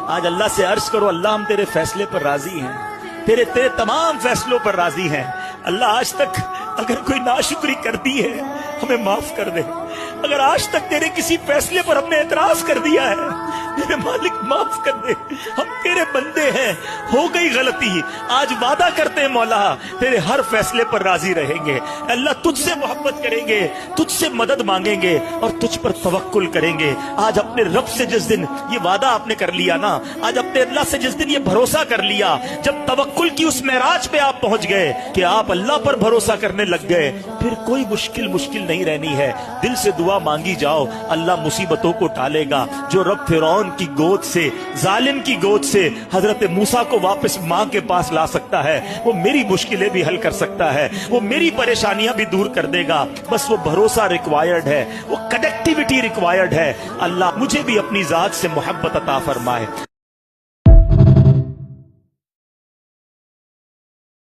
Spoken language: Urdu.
آج اللہ سے عرض کرو اللہ ہم تیرے فیصلے پر راضی ہیں، تیرے تمام فیصلوں پر راضی ہیں۔ اللہ آج تک اگر کوئی ناشکری کر دی ہے ہمیں معاف کر دے، اگر آج تک تیرے کسی فیصلے پر ہم نے اعتراض کر دیا ہے میرے مالک معاف کر دے، ہم تیرے بندے ہیں، ہو گئی غلطی، آج وعدہ کرتے ہیں مولا تیرے ہر فیصلے پر راضی رہیں گے، اللہ تجھ سے محبت کریں گے، تجھ سے مدد مانگیں گے اور تجھ پر توکل کریں گے۔ آج اپنے رب سے جس دن یہ وعدہ آپ نے کر لیا نا، آج اپنے اللہ سے جس دن یہ بھروسہ کر لیا، جب توکل کی اس معراج پہ آپ پہنچ گئے کہ آپ اللہ پر بھروسہ کرنے لگ گئے، پھر کوئی مشکل نہیں رہنی ہے۔ دل سے دعا مانگی جاؤ، اللہ مصیبتوں کو ٹالے گا۔ جو رب فرعون کی گود سے، ظالم کی گود سے حضرت موسیٰ کو واپس ماں کے پاس لا سکتا ہے، وہ میری مشکلیں بھی حل کر سکتا ہے، وہ میری پریشانیاں بھی دور کر دے گا۔ بس وہ بھروسہ ریکوائرڈ ہے، وہ کنیکٹیوٹی ریکوائرڈ ہے۔ اللہ مجھے بھی اپنی ذات سے محبت عطا فرمائے۔